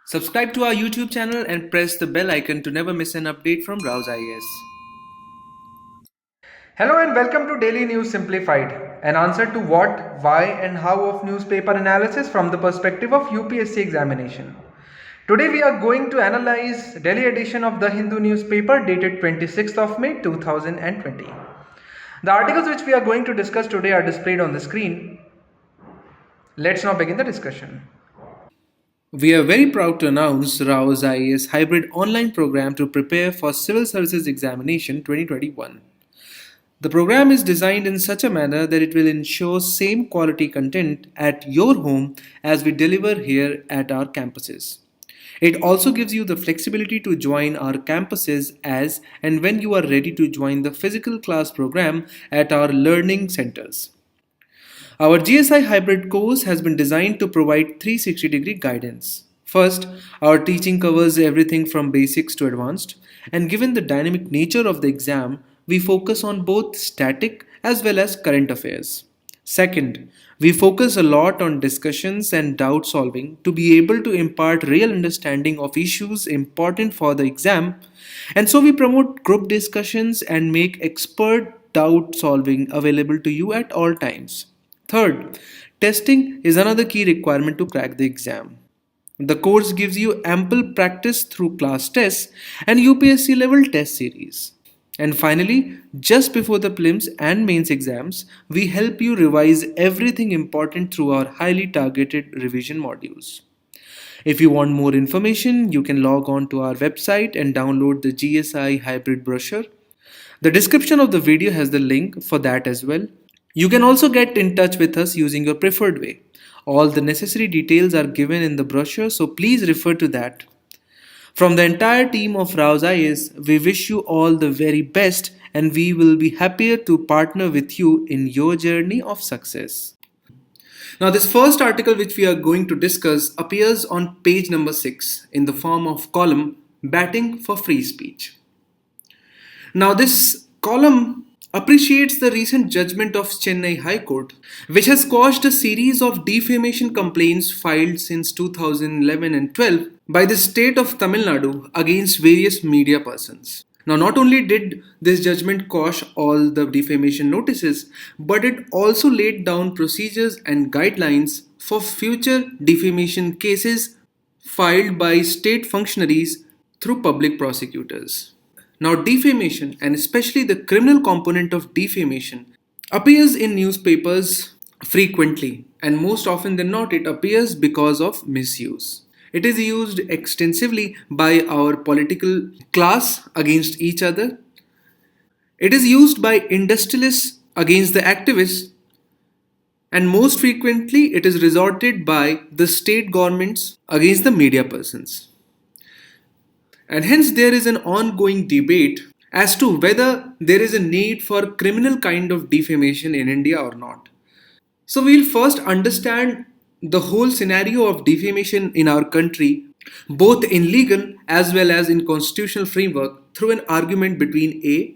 Subscribe to our YouTube channel and press the bell icon to never miss an update from RAU'S. Hello and welcome to Daily News Simplified, an answer to what, why and how of newspaper analysis from the perspective of UPSC examination. Today we are going to analyze Delhi edition of the Hindu newspaper dated 26th of May 2020. The articles which we are going to discuss today are displayed on the screen. Let's now begin the discussion. We are very proud to announce RAU'S hybrid online program to prepare for Civil Services Examination 2021. The program is designed in such a manner that it will ensure same quality content at your home as we deliver here at our campuses. It also gives you the flexibility to join our campuses as and when you are ready to join the physical class program at our learning centers. Our GSI hybrid course has been designed to provide 360-degree guidance. First, our teaching covers everything from basics to advanced, and given the dynamic nature of the exam, we focus on both static as well as current affairs. Second, we focus a lot on discussions and doubt solving to be able to impart real understanding of issues important for the exam, and so we promote group discussions and make expert doubt solving available to you at all times. Third, testing is another key requirement to crack the exam. The course gives you ample practice through class tests and UPSC level test series. And finally, just before the prelims and mains exams, we help you revise everything important through our highly targeted revision modules. If you want more information, you can log on to our website and download the GSI hybrid brochure. The description of the video has the link for that as well. You can also get in touch with us using your preferred way. All the necessary details are given in the brochure, so please refer to that. From the entire team of RAU'S, we wish you all the very best and we will be happier to partner with you in your journey of success. Now, this first article which we are going to discuss appears on page number 6 in the form of column Batting for Free Speech. Now, this column appreciates the recent judgment of Chennai High Court, which has quashed a series of defamation complaints filed since 2011 and 12 by the state of Tamil Nadu against various media persons. Now, not only did this judgment quash all the defamation notices, but it also laid down procedures and guidelines for future defamation cases filed by state functionaries through public prosecutors. Now, defamation, and especially the criminal component of defamation, appears in newspapers frequently, and most often than not, it appears because of misuse. It is used extensively by our political class against each other. It is used by industrialists against the activists, and most frequently, it is resorted by the state governments against the media persons. And hence there is an ongoing debate as to whether there is a need for criminal kind of defamation in India or not. So we'll first understand the whole scenario of defamation in our country, both in legal as well as in constitutional framework, through an argument between A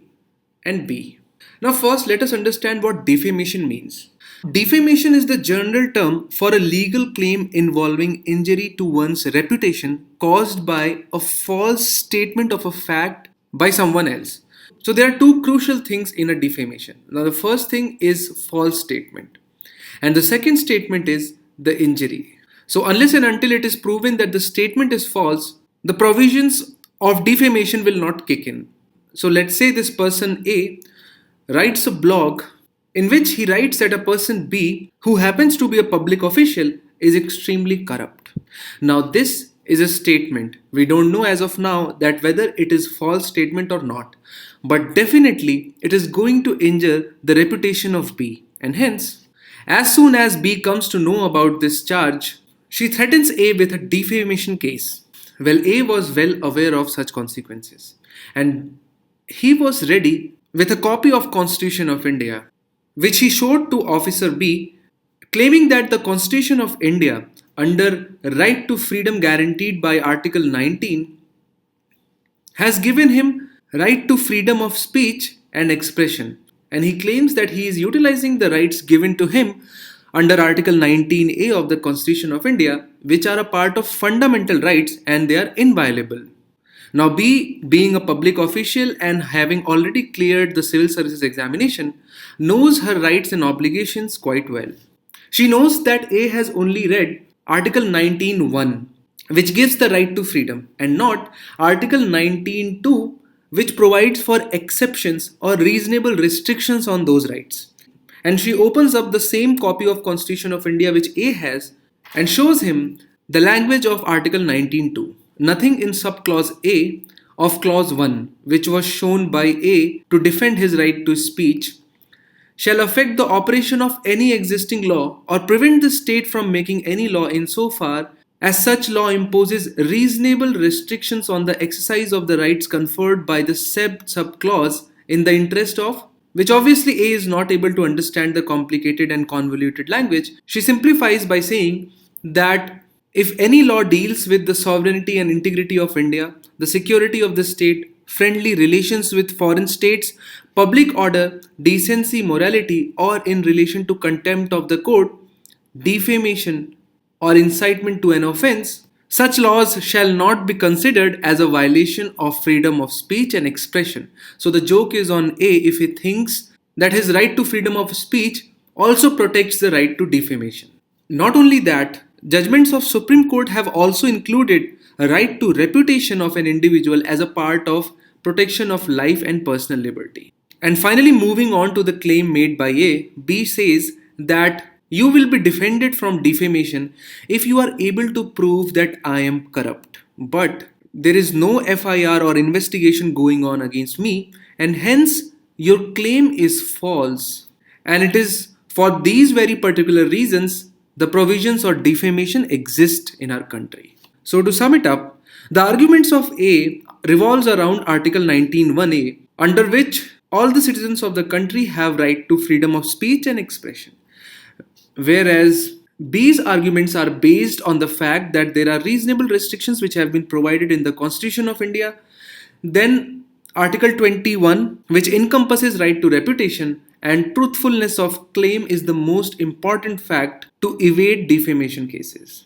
and B. Now first let us understand what defamation means. Defamation is the general term for a legal claim involving injury to one's reputation caused by a false statement of a fact by someone else. So there are two crucial things in a defamation. Now the first thing is false statement, and the second statement is the injury. So unless and until it is proven that the statement is false, the provisions of defamation will not kick in. So let's say this person A writes a blog in which he writes that a person B, who happens to be a public official, is extremely corrupt. Now this is a statement. We don't know as of now that whether it is false statement or not, but definitely it is going to injure the reputation of B, and hence as soon as B comes to know about this charge, she threatens A with a defamation case. Well, A was well aware of such consequences, and he was ready with a copy of Constitution of India, which he showed to Officer B, claiming that the Constitution of India, under right to freedom guaranteed by Article 19, has given him right to freedom of speech and expression, and he claims that he is utilizing the rights given to him under Article 19A of the Constitution of India, which are a part of fundamental rights and they are inviolable. Now, B, being a public official and having already cleared the civil services examination, knows her rights and obligations quite well. She knows that A has only read Article 19(1), which gives the right to freedom, and not Article 19(2), which provides for exceptions or reasonable restrictions on those rights. And she opens up the same copy of Constitution of India which A has and shows him the language of Article 19(2). Nothing in subclause A of clause 1, which was shown by A to defend his right to speech, shall affect the operation of any existing law or prevent the state from making any law insofar as such law imposes reasonable restrictions on the exercise of the rights conferred by the said subclause in the interest of, which obviously A is not able to understand the complicated and convoluted language. She simplifies by saying that if any law deals with the sovereignty and integrity of India, the security of the state, friendly relations with foreign states, public order, decency, morality, or in relation to contempt of the court, defamation, or incitement to an offense, such laws shall not be considered as a violation of freedom of speech and expression. So the joke is on A if he thinks that his right to freedom of speech also protects the right to defamation. Not only that, judgments of Supreme Court have also included a right to reputation of an individual as a part of protection of life and personal liberty. And finally, moving on to the claim made by A, B says that you will be defended from defamation if you are able to prove that I am corrupt. But there is no FIR or investigation going on against me, and hence your claim is false. And it is for these very particular reasons the provisions of defamation exist in our country. So to sum it up, the arguments of A revolves around Article 19(1)A, under which all the citizens of the country have right to freedom of speech and expression. Whereas B's arguments are based on the fact that there are reasonable restrictions which have been provided in the Constitution of India. Then Article 21, which encompasses right to reputation, and truthfulness of claim is the most important fact to evade defamation cases.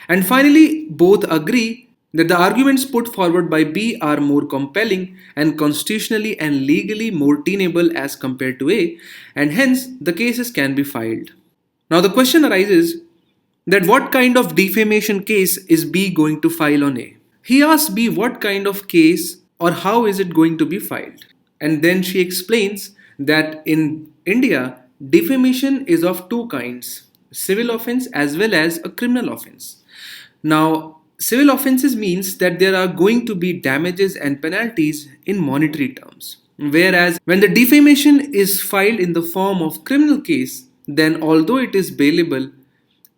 And finally, both agree that the arguments put forward by B are more compelling and constitutionally and legally more tenable as compared to A, and hence the cases can be filed. Now the question arises that what kind of defamation case is B going to file on A? He asks B what kind of case or how is it going to be filed? And then she explains that in India, defamation is of two kinds, civil offense as well as a criminal offense. Now, civil offenses means that there are going to be damages and penalties in monetary terms. Whereas when the defamation is filed in the form of criminal case, then although it is bailable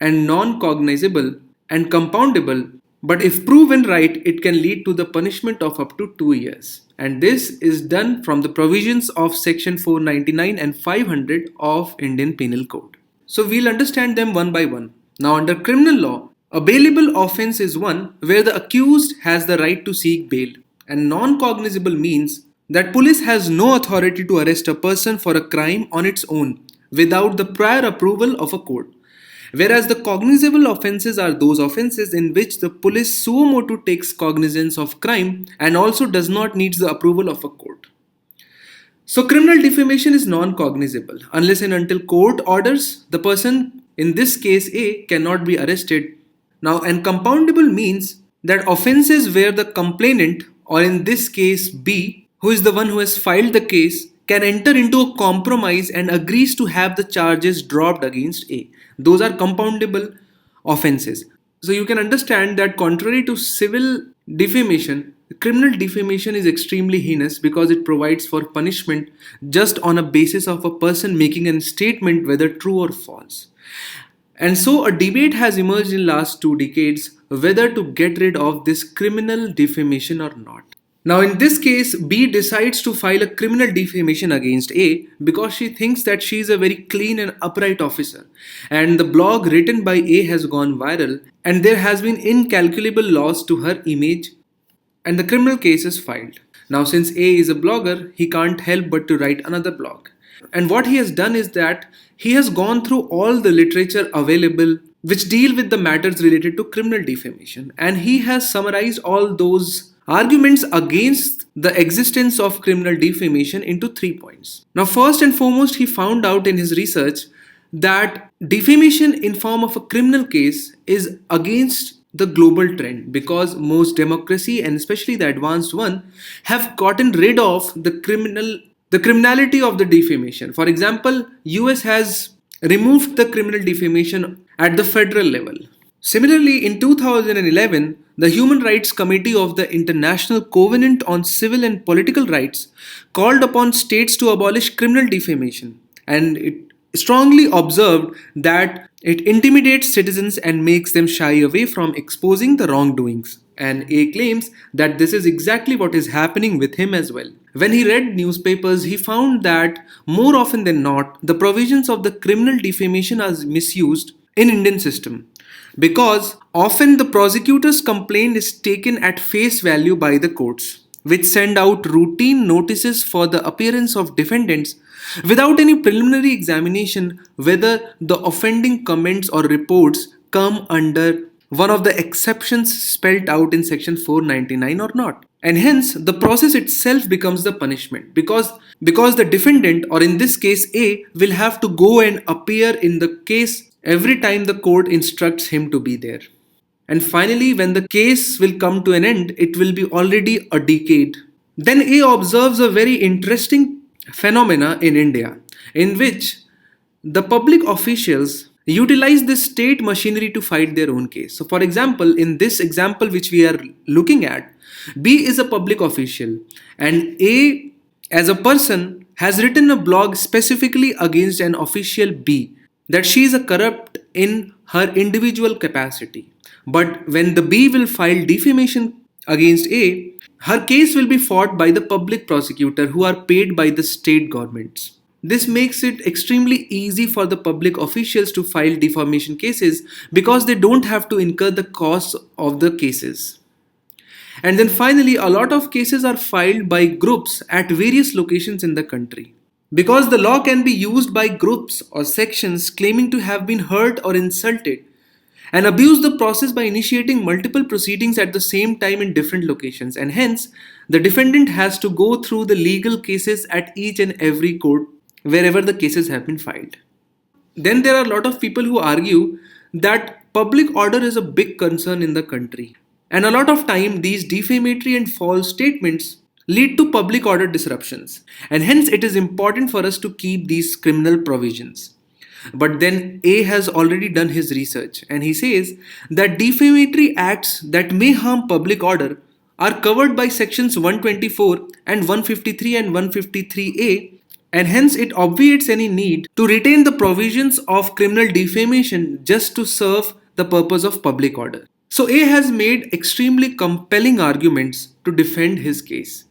and non-cognizable and compoundable, but if proven right, it can lead to the punishment of up to 2 years. And this is done from the provisions of section 499 and 500 of Indian Penal Code. So we'll understand them one by one. Now under criminal law, a bailable offense is one where the accused has the right to seek bail, and non-cognizable means that police has no authority to arrest a person for a crime on its own without the prior approval of a court. Whereas the cognizable offences are those offences in which the police suo motu takes cognizance of crime and also does not need the approval of a court. So criminal defamation is non-cognizable. Unless and until court orders, the person, in this case A, cannot be arrested. Now, and compoundable means that offences where the complainant, or in this case B, who is the one who has filed the case, can enter into a compromise and agrees to have the charges dropped against A. Those are compoundable offences. So you can understand that contrary to civil defamation, criminal defamation is extremely heinous because it provides for punishment just on a basis of a person making a statement whether true or false. And so a debate has emerged in last 2 decades whether to get rid of this criminal defamation or not. Now in this case, B decides to file a criminal defamation against A because she thinks that she is a very clean and upright officer, and the blog written by A has gone viral and there has been incalculable loss to her image, and the criminal case is filed. Now since A is a blogger, he can't help but to write another blog. And what he has done is that he has gone through all the literature available which deal with the matters related to criminal defamation, and he has summarized all those arguments against the existence of criminal defamation into 3 points. Now, first and foremost, he found out in his research that defamation in form of a criminal case is against the global trend, because most democracy, and especially the advanced one, have gotten rid of the criminality of the defamation. For example, US has removed the criminal defamation at the federal level. Similarly, in 2011, the Human Rights Committee of the International Covenant on Civil and Political Rights called upon states to abolish criminal defamation, and it strongly observed that it intimidates citizens and makes them shy away from exposing the wrongdoings. And A claims that this is exactly what is happening with him as well. When he read newspapers, he found that more often than not, the provisions of the criminal defamation are misused in Indian system, because often the prosecutor's complaint is taken at face value by the courts, which send out routine notices for the appearance of defendants without any preliminary examination whether the offending comments or reports come under one of the exceptions spelled out in section 499 or not. And hence the process itself becomes the punishment, because the defendant, or in this case A, will have to go and appear in the case every time the court instructs him to be there. And finally, when the case will come to an end, it will be already a decade. Then A observes a very interesting phenomena in India, in which the public officials utilize this state machinery to fight their own case. So, for example, in this example which we are looking at, B is a public official, and A, as a person, has written a blog specifically against an official B, that she is a corrupt in her individual capacity. But when the B will file defamation against A, her case will be fought by the public prosecutor who are paid by the state governments. This makes it extremely easy for the public officials to file defamation cases, because they don't have to incur the costs of the cases. And then finally, a lot of cases are filed by groups at various locations in the country, because the law can be used by groups or sections claiming to have been hurt or insulted, and abuse the process by initiating multiple proceedings at the same time in different locations, and hence the defendant has to go through the legal cases at each and every court wherever the cases have been filed. Then there are a lot of people who argue that public order is a big concern in the country, and a lot of time these defamatory and false statements lead to public order disruptions, and hence it is important for us to keep these criminal provisions. But then A has already done his research, and he says that defamatory acts that may harm public order are covered by sections 124 and 153 and 153A, and hence it obviates any need to retain the provisions of criminal defamation just to serve the purpose of public order. So A has made extremely compelling arguments to defend his case.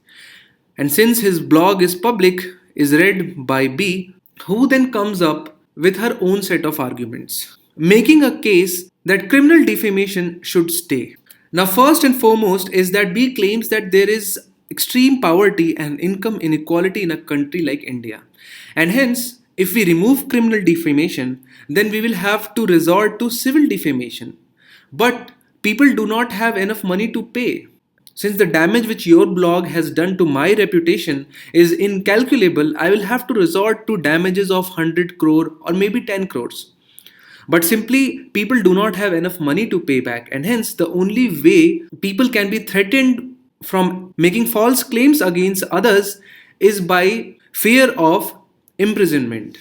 And since his blog is public, is read by B, who then comes up with her own set of arguments, making a case that criminal defamation should stay. Now, first and foremost is that B claims that there is extreme poverty and income inequality in a country like India. And hence, if we remove criminal defamation, then we will have to resort to civil defamation. But people do not have enough money to pay. Since the damage which your blog has done to my reputation is incalculable, I will have to resort to damages of 100 crore or maybe 10 crores. But simply, people do not have enough money to pay back, and hence the only way people can be threatened from making false claims against others is by fear of imprisonment.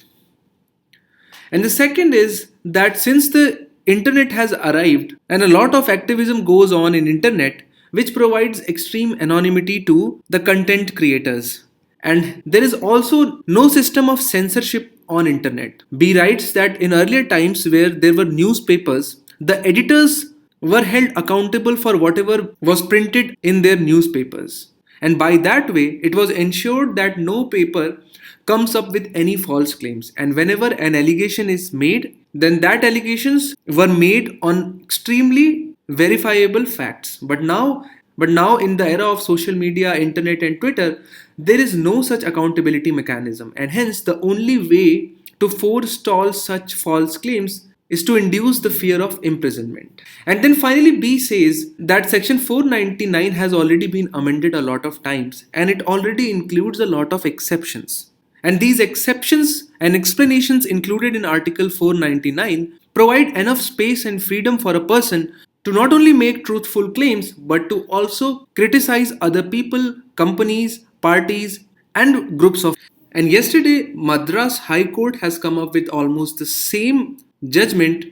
And the second is that since the internet has arrived and a lot of activism goes on in internet, which provides extreme anonymity to the content creators. And there is also no system of censorship on internet. B writes that in earlier times where there were newspapers, the editors were held accountable for whatever was printed in their newspapers. And by that way, it was ensured that no paper comes up with any false claims. And whenever an allegation is made, then that allegations were made on extremely verifiable facts. But now But now, in the era of social media, internet, and Twitter, there is no such accountability mechanism, and hence the only way to forestall such false claims is to induce the fear of imprisonment. And then finally, B says that Section 499 has already been amended a lot of times and it already includes a lot of exceptions. And these exceptions and explanations included in Article 499 provide enough space and freedom for a person to not only make truthful claims but to also criticize other people, companies, parties, and groups of. And yesterday, Madras High Court has come up with almost the same judgment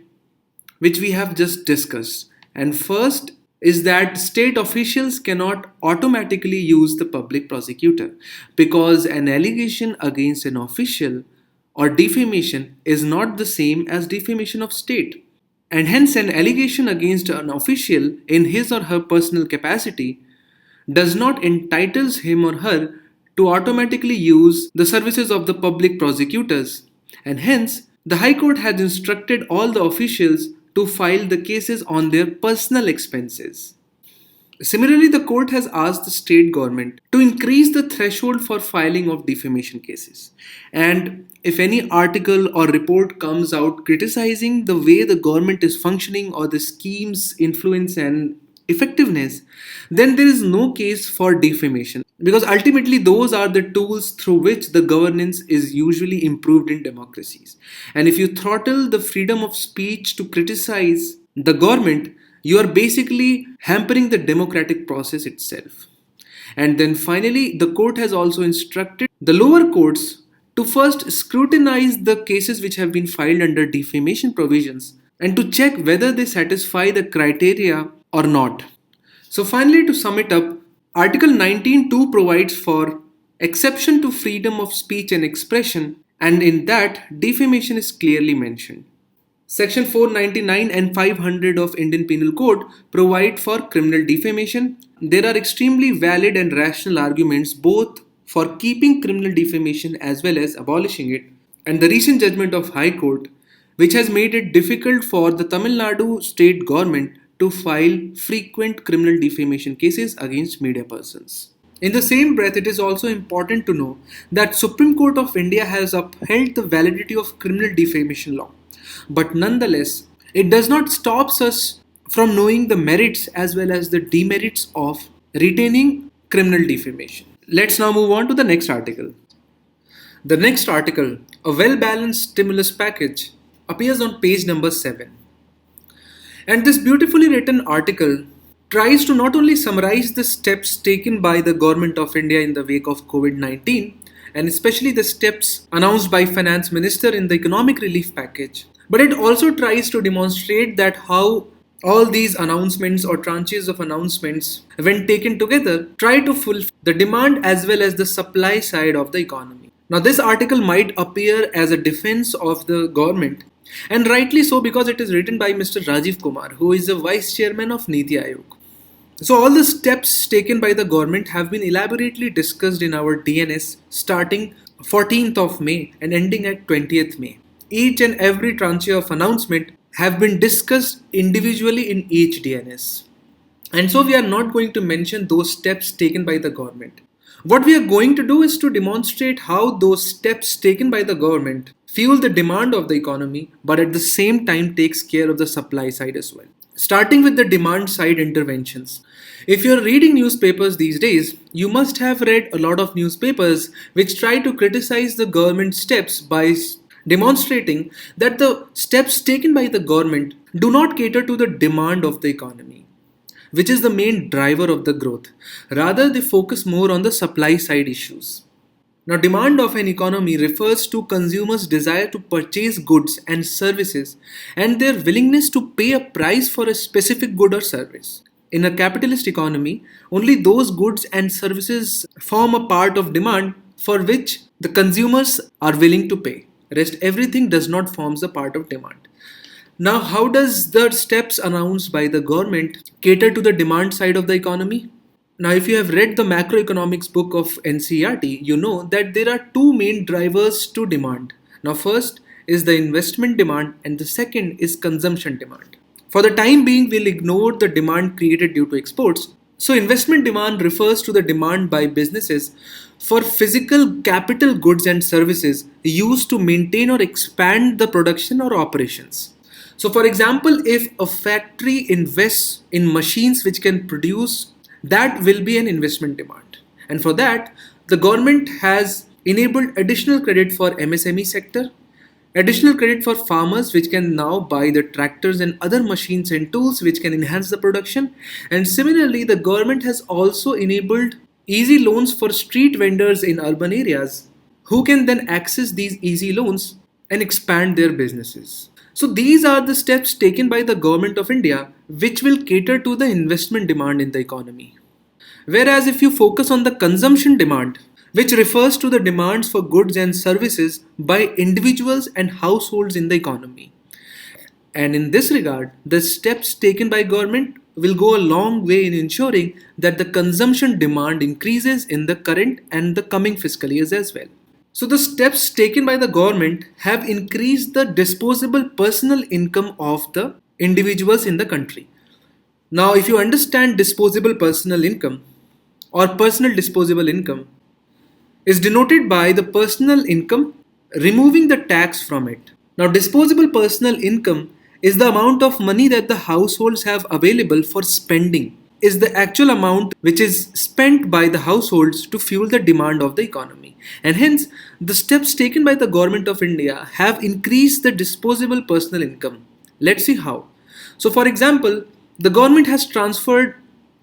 which we have just discussed. And first is that state officials cannot automatically use the public prosecutor because an allegation against an official or defamation is not the same as defamation of state. And hence, an allegation against an official in his or her personal capacity does not entitles him or her to automatically use the services of the public prosecutors, and hence the High Court has instructed all the officials to file the cases on their personal expenses. Similarly, the court has asked the state government to increase the threshold for filing of defamation cases. And if any article or report comes out criticizing the way the government is functioning or the scheme's influence and effectiveness, then there is no case for defamation because ultimately those are the tools through which the governance is usually improved in democracies. And if you throttle the freedom of speech to criticize the government, you are basically hampering the democratic process itself. And then finally, the court has also instructed the lower courts to first scrutinize the cases which have been filed under defamation provisions and to check whether they satisfy the criteria or not. So finally, to sum it up, Article 19.2 provides for exception to freedom of speech and expression, and in that, defamation is clearly mentioned. Section 499 and 500 of Indian Penal Code provide for criminal defamation. There are extremely valid and rational arguments both for keeping criminal defamation as well as abolishing it. And the recent judgment of High Court, which has made it difficult for the Tamil Nadu state government to file frequent criminal defamation cases against media persons. In the same breath, it is also important to know that Supreme Court of India has upheld the validity of criminal defamation law. But nonetheless, it does not stop us from knowing the merits as well as the demerits of retaining criminal defamation. Let's now move on to the next article. The next article, a well-balanced stimulus package, appears on page number 7. And this beautifully written article tries to not only summarize the steps taken by the government of India in the wake of COVID-19 and especially the steps announced by Finance Minister in the economic relief package, but it also tries to demonstrate that how all these announcements or tranches of announcements, when taken together, try to fulfill the demand as well as the supply side of the economy. Now, this article might appear as a defense of the government, and rightly so because it is written by Mr. Rajiv Kumar, who is the Vice Chairman of Niti Aayog. So all the steps taken by the government have been elaborately discussed in our DNS starting 14th of May and ending at 20th May. Each and every tranche of announcement have been discussed individually in each DNS. And so we are not going to mention those steps taken by the government. What we are going to do is to demonstrate how those steps taken by the government fuel the demand of the economy, but at the same time takes care of the supply side as well. Starting with the demand side interventions. If you're reading newspapers these days, you must have read a lot of newspapers which try to criticize the government steps by demonstrating that the steps taken by the government do not cater to the demand of the economy, which is the main driver of the growth. Rather, they focus more on the supply side issues. Now, demand of an economy refers to consumers' desire to purchase goods and services and their willingness to pay a price for a specific good or service. In a capitalist economy, only those goods and services form a part of demand for which the consumers are willing to pay. Rest everything does not form a part of demand. Now, how does the steps announced by the government cater to the demand side of the economy? Now, if you have read the macroeconomics book of NCERT, you know that there are two main drivers to demand. Now, first is the investment demand and the second is consumption demand. For the time being, we'll ignore the demand created due to exports So, investment demand refers to the demand by businesses for physical capital goods and services used to maintain or expand the production or operations. So, for example, if a factory invests in machines which can produce, that will be an investment demand. And for that, the government has enabled additional credit for MSME sector, additional credit for farmers, which can now buy the tractors and other machines and tools which can enhance the production. And similarly, the government has also enabled easy loans for street vendors in urban areas who can then access these easy loans and expand their businesses. So, these are the steps taken by the government of India which will cater to the investment demand in the economy. Whereas if you focus on the consumption demand, which refers to the demands for goods and services by individuals and households in the economy. And in this regard, the steps taken by government will go a long way in ensuring that the consumption demand increases in the current and the coming fiscal years as well. So the steps taken by the government have increased the disposable personal income of the individuals in the country. Now, if you understand disposable personal income or personal disposable income, is denoted by the personal income removing the tax from it. Now, disposable personal income is the amount of money that the households have available for spending, is the actual amount which is spent by the households to fuel the demand of the economy. And hence, the steps taken by the government of India have increased the disposable personal income. Let's see how. So, for example, the government has transferred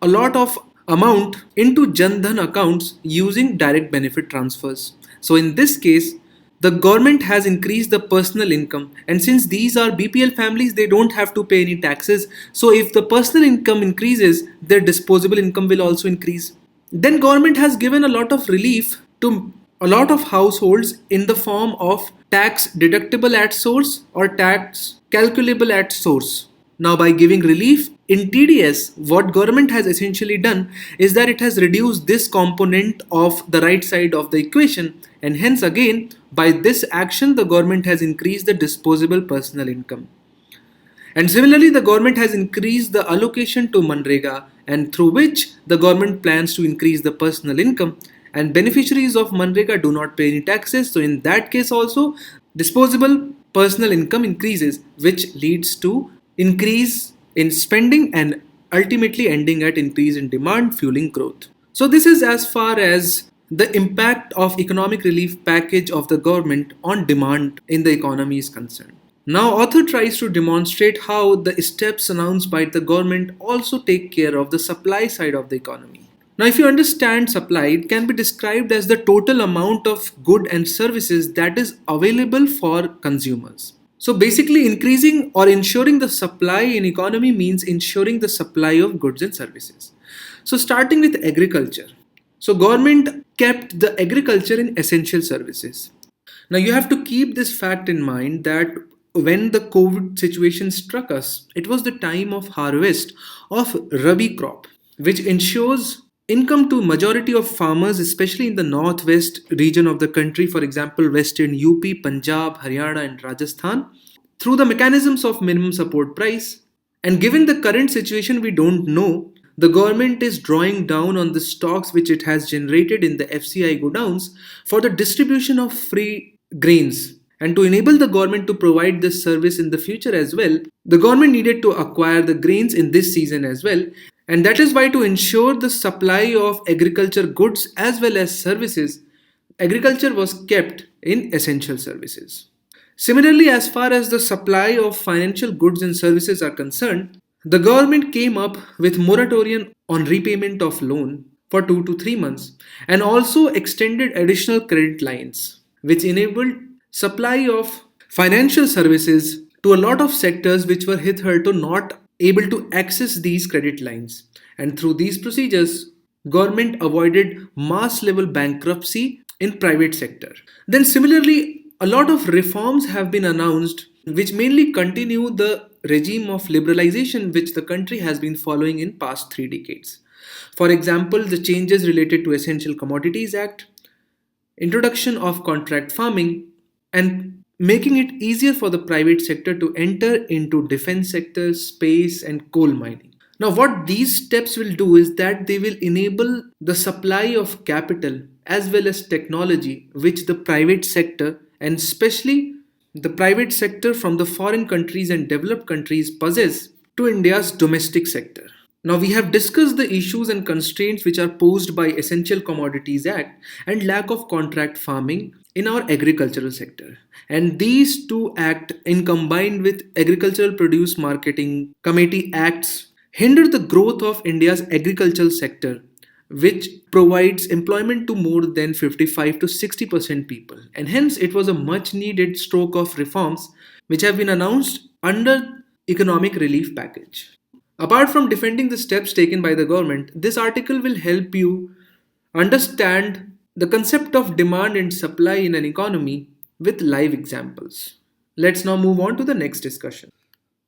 a lot of amount into Jan Dhan accounts using direct benefit transfers. So in this case, the government has increased the personal income, and since these are BPL families, they don't have to pay any taxes. So if the personal income increases, their disposable income will also increase. Then government has given a lot of relief to a lot of households in the form of tax deductible at source or tax calculable at source. Now, by giving relief in TDS, what government has essentially done is that it has reduced this component of the right side of the equation, and hence again by this action the government has increased the disposable personal income. And similarly, the government has increased the allocation to Manrega, and through which the government plans to increase the personal income, and beneficiaries of Manrega do not pay any taxes. So in that case also, disposable personal income increases, which leads to increase in spending and ultimately ending at increase in demand fueling growth. So this is as far as the impact of economic relief package of the government on demand in the economy is concerned. Now author tries to demonstrate how the steps announced by the government also take care of the supply side of the economy. Now, if you understand supply, it can be described as the total amount of good and services that is available for consumers. So basically, increasing or ensuring the supply in economy means ensuring the supply of goods and services. So starting with agriculture. So government kept the agriculture in essential services. Now you have to keep this fact in mind that when the COVID situation struck us, it was the time of harvest of Rabi crop, which ensures income to majority of farmers, especially in the northwest region of the country, for example, western UP, Punjab, Haryana, and Rajasthan, through the mechanisms of minimum support price. And given the current situation, we don't know. The government is drawing down on the stocks which it has generated in the FCI godowns for the distribution of free grains. And to enable the government to provide this service in the future as well, the government needed to acquire the grains in this season as well. And that is why, to ensure the supply of agriculture goods as well as services, agriculture was kept in essential services. Similarly, as far as the supply of financial goods and services are concerned, the government came up with moratorium on repayment of loan for 2 to 3 months and also extended additional credit lines, which enabled supply of financial services to a lot of sectors which were hitherto not able to access these credit lines. And through these procedures, government avoided mass level bankruptcy in private sector. Then similarly, a lot of reforms have been announced which mainly continue the regime of liberalization which the country has been following in past 3 decades. For example, the changes related to Essential Commodities Act, introduction of contract farming, and making it easier for the private sector to enter into defense sector, space, and coal mining. Now, what these steps will do is that they will enable the supply of capital as well as technology, which the private sector and especially the private sector from the foreign countries and developed countries possess to India's domestic sector. Now, we have discussed the issues and constraints which are posed by Essential Commodities Act and lack of contract farming in our agricultural sector. And these two acts, in combined with Agricultural Produce Marketing Committee Acts, hinder the growth of India's agricultural sector, which provides employment to more than 55 to 60% people. And hence, it was a much needed stroke of reforms which have been announced under economic relief package. Apart from defending the steps taken by the government, this article will help you understand the concept of demand and supply in an economy with live examples. Let's now move on to the next discussion.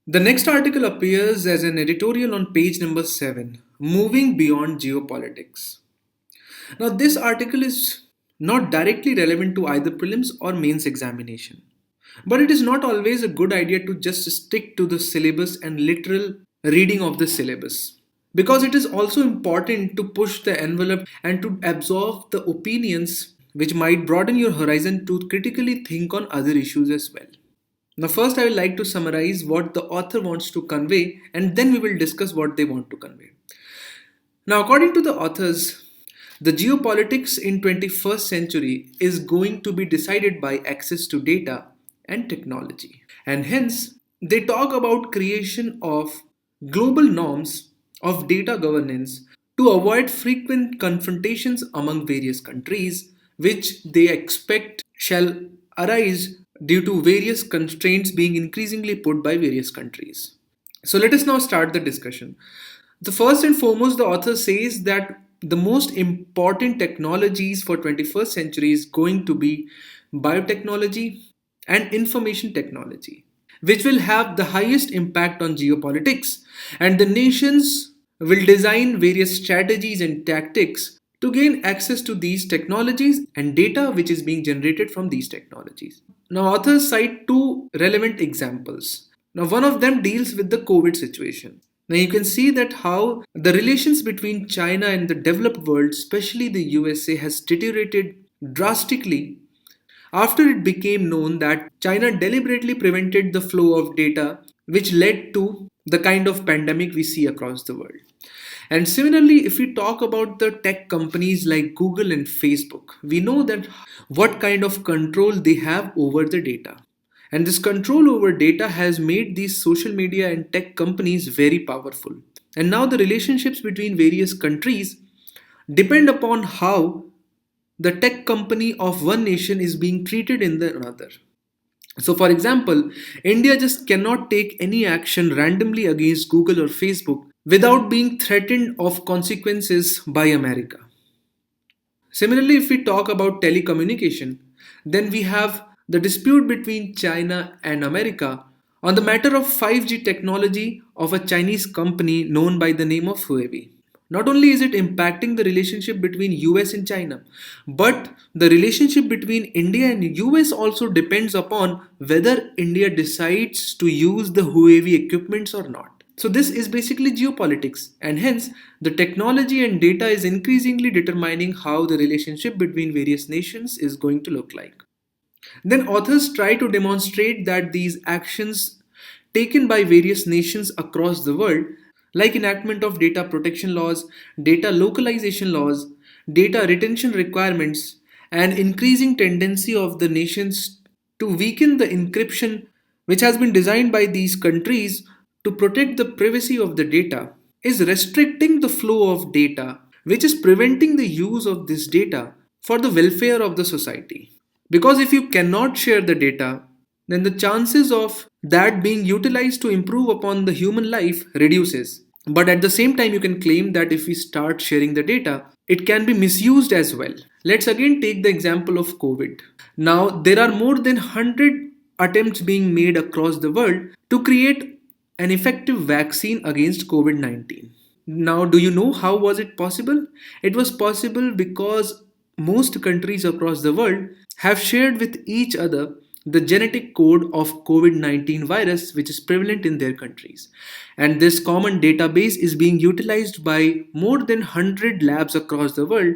The next article appears as an editorial on page number 7, Moving Beyond Geopolitics. Now, this article is not directly relevant to either prelims or mains examination. But it is not always a good idea to just stick to the syllabus and literal reading of the syllabus. Because it is also important to push the envelope and to absorb the opinions which might broaden your horizon to critically think on other issues as well. Now, first, I would like to summarize what the author wants to convey, and then we will discuss what they want to convey. Now, according to the authors, the geopolitics in 21st century is going to be decided by access to data and technology. And hence, they talk about creation of global norms of data governance to avoid frequent confrontations among various countries, which they expect shall arise due to various constraints being increasingly put by various countries. So let us now start the discussion. The first and foremost, the author says that the most important technologies for 21st century is going to be biotechnology and information technology, which will have the highest impact on geopolitics, and the nations will design various strategies and tactics to gain access to these technologies and data which is being generated from these technologies. Now, authors cite two relevant examples. Now, one of them deals with the COVID situation. Now, you can see that how the relations between China and the developed world, especially the USA, has deteriorated drastically after it became known that China deliberately prevented the flow of data, which led to the kind of pandemic we see across the world. And similarly, if we talk about the tech companies like Google and Facebook, we know that what kind of control they have over the data. And this control over data has made these social media and tech companies very powerful. And now the relationships between various countries depend upon how the tech company of one nation is being treated in the another. So, for example, India just cannot take any action randomly against Google or Facebook without being threatened of consequences by America. Similarly, if we talk about telecommunication, then we have the dispute between China and America on the matter of 5G technology of a Chinese company known by the name of Huawei. Not only is it impacting the relationship between US and China, but the relationship between India and US also depends upon whether India decides to use the Huawei equipments or not. So this is basically geopolitics, and hence the technology and data is increasingly determining how the relationship between various nations is going to look like. Then authors try to demonstrate that these actions taken by various nations across the world, like enactment of data protection laws, data localization laws, data retention requirements, and increasing tendency of the nations to weaken the encryption which has been designed by these countries to protect the privacy of the data, is restricting the flow of data, which is preventing the use of this data for the welfare of the society. Because if you cannot share the data, then the chances of that being utilized to improve upon the human life reduces. But at the same time, you can claim that if we start sharing the data, it can be misused as well. Let's again take the example of COVID. Now, there are more than 100 attempts being made across the world to create an effective vaccine against COVID 19. Now, do you know how was it possible? It was possible because most countries across the world have shared with each other the genetic code of COVID-19 virus which is prevalent in their countries. And this common database is being utilized by more than 100 labs across the world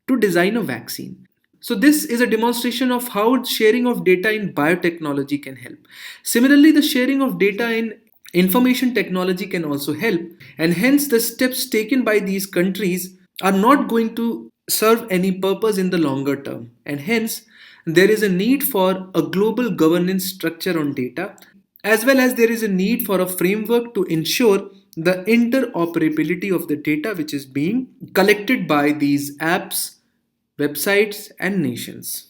to design a vaccine. So this is a demonstration of how sharing of data in biotechnology can help. Similarly, the sharing of data in information technology can also help, and hence the steps taken by these countries are not going to serve any purpose in the longer term. And hence, there is a need for a global governance structure on data, as well as there is a need for a framework to ensure the interoperability of the data which is being collected by these apps, websites, and nations.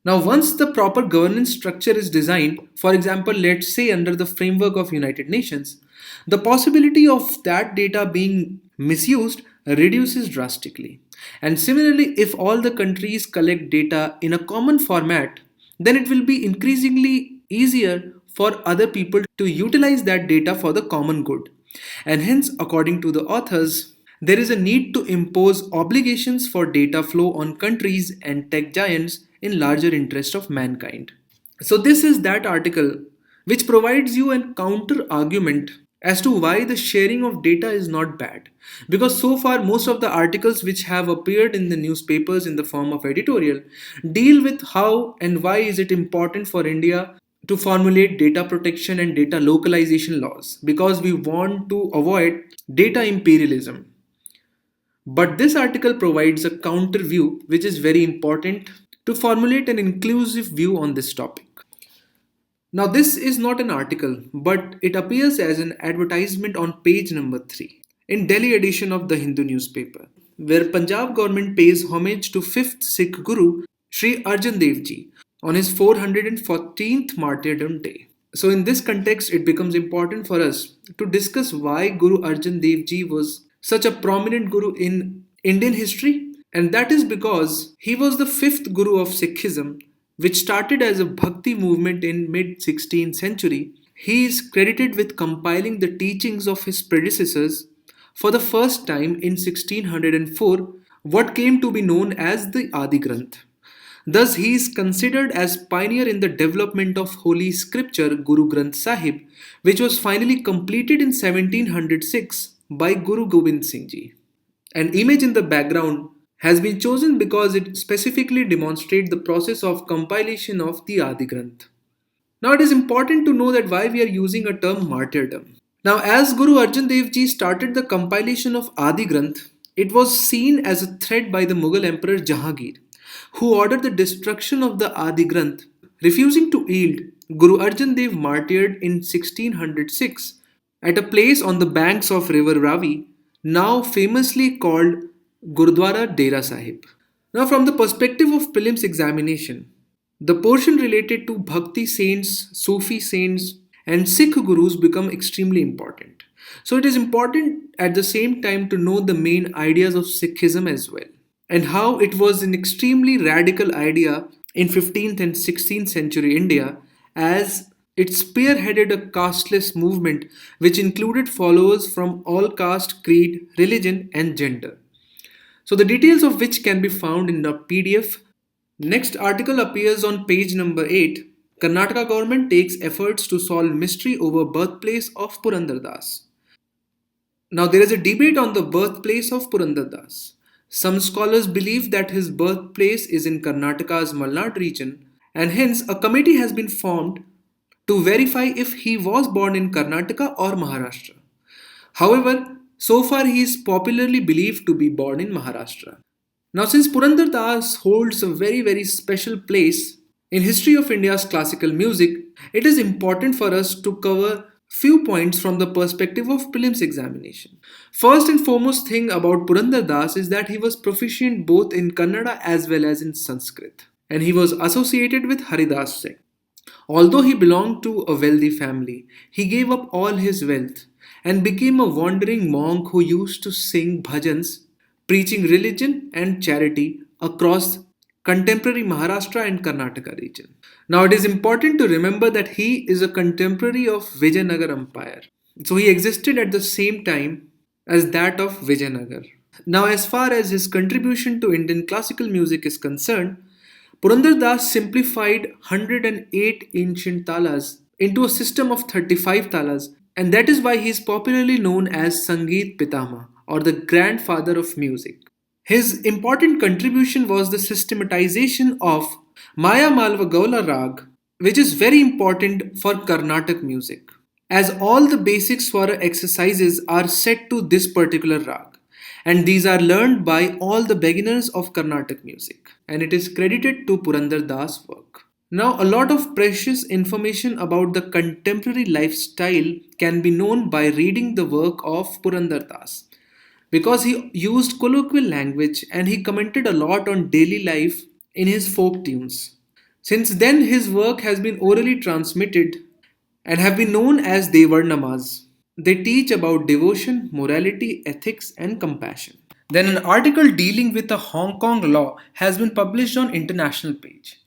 Now, once the proper governance structure is designed, for example, let's say under the framework of United Nations, the possibility of that data being misused reduces drastically. And similarly, if all the countries collect data in a common format, then it will be increasingly easier for other people to utilize that data for the common good. And hence, according to the authors, there is a need to impose obligations for data flow on countries and tech giants in larger interest of mankind. So this is that article which provides you a counter argument as to why the sharing of data is not bad, because so far most of the articles which have appeared in the newspapers in the form of editorial deal with how and why is it important for India to formulate data protection and data localization laws, because we want to avoid data imperialism. But this article provides a counter view which is very important to formulate an inclusive view on this topic. Now, this is not an article, but it appears as an advertisement on page number 3 in Delhi edition of the Hindu newspaper, where Punjab government pays homage to 5th Sikh Guru Sri Arjan Dev Ji on his 414th martyrdom day. So, in this context, it becomes important for us to discuss why Guru Arjan Dev Ji was such a prominent guru in Indian history, and that is because he was the 5th Guru of Sikhism, which started as a bhakti movement in mid 16th century. He is credited with compiling the teachings of his predecessors for the first time in 1604, what came to be known as the Adi Granth. Thus, he is considered as pioneer in the development of holy scripture Guru Granth Sahib, which was finally completed in 1706 by Guru Gobind Singh Ji. An image in the background has been chosen because it specifically demonstrates the process of compilation of the Adi Granth. Now, it is important to know that why we are using a term martyrdom. Now, as Guru Arjan Dev Ji started the compilation of Adi Granth, it was seen as a threat by the Mughal Emperor Jahangir, who ordered the destruction of the Adi Granth. Refusing to yield, Guru Arjan Dev martyred in 1606 at a place on the banks of river Ravi, now famously called Gurdwara Dera Sahib. Now, from the perspective of Prelims examination, the portion related to Bhakti saints, Sufi saints, and Sikh gurus become extremely important. So, it is important at the same time to know the main ideas of Sikhism as well, and how it was an extremely radical idea in 15th and 16th century India, as it spearheaded a casteless movement which included followers from all caste, creed, religion, and gender. So the details of which can be found in the PDF. Next article appears on page number 8. Karnataka government takes efforts to solve mystery over birthplace of Purandardas. Now there is a debate on the birthplace of Purandardas. Some scholars believe that his birthplace is in Karnataka's Malnad region, and hence a committee has been formed to verify if he was born in Karnataka or Maharashtra. However, so far he is popularly believed to be born in Maharashtra. Now, since Purandardas holds a very special place in history of India's classical music, it is important for us to cover few points from the perspective of prelims examination. First and foremost thing about Purandardas is that he was proficient both in Kannada as well as in Sanskrit, and he was associated with Haridas sect. Although he belonged to a wealthy family, he gave up all his wealth and became a wandering monk who used to sing bhajans, preaching religion and charity across contemporary Maharashtra and Karnataka region. Now, it is important to remember that he is a contemporary of Vijayanagar Empire. So, he existed at the same time as that of Vijayanagar. Now, as far as his contribution to Indian classical music is concerned, Purandardas simplified 108 ancient talas into a system of 35 talas, and that is why he is popularly known as Sangeet Pitama, or the grandfather of music. His important contribution was the systematization of Maya Malva Gaula Rag, which is very important for Carnatic music, as all the basics for exercises are set to this particular rag, and these are learned by all the beginners of Carnatic music, and it is credited to Purandardas' work. Now, a lot of precious information about the contemporary lifestyle can be known by reading the work of Purandardas, because he used colloquial language and he commented a lot on daily life in his folk tunes. Since then, his work has been orally transmitted and have been known as Devarnamas. They teach about devotion, morality, ethics, and compassion. Then, an article dealing with the Hong Kong law has been published on international page.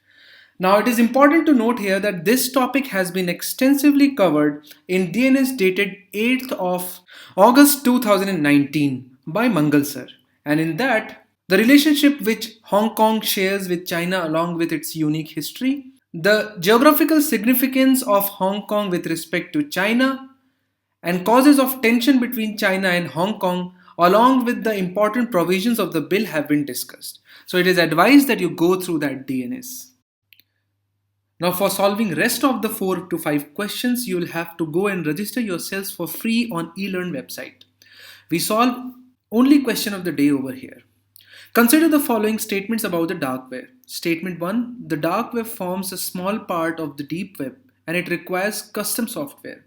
Now, it is important to note here that this topic has been extensively covered in DNS dated 8th of August 2019 by Mangal sir. And in that, the relationship which Hong Kong shares with China along with its unique history, the geographical significance of Hong Kong with respect to China, and causes of tension between China and Hong Kong, along with the important provisions of the bill, have been discussed. So it is advised that you go through that DNS. Now for solving rest of the 4 to 5 questions, you will have to go and register yourselves for free on ELEARN website. We solve only question of the day over here. Consider the following statements about the dark web. Statement 1. The dark web forms a small part of the deep web and it requires custom software.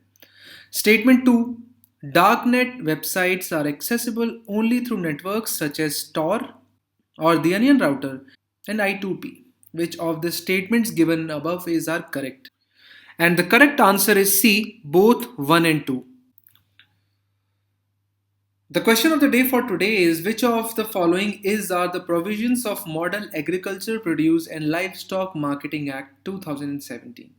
Statement 2. Darknet websites are accessible only through networks such as Tor or the Onion router and I2P. Which of the statements given above are correct? And the correct answer is C, both 1 and 2. The question of the day for today is which of the following are the provisions of Model Agriculture Produce and Livestock Marketing Act 2017?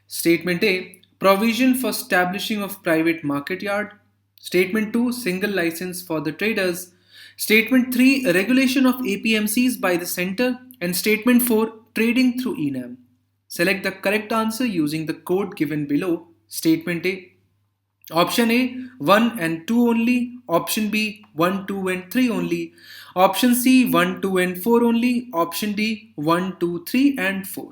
Statement A, provision for establishing of private market yard. Statement 2, single license for the traders. Statement 3, regulation of APMCs by the center. And statement 4, trading through ENAM. Select the correct answer using the code given below. Statement A. Option A, 1 and 2 only. Option B, 1, 2 and 3 only. Option C, 1, 2 and 4 only. Option D, 1, 2, 3 and 4.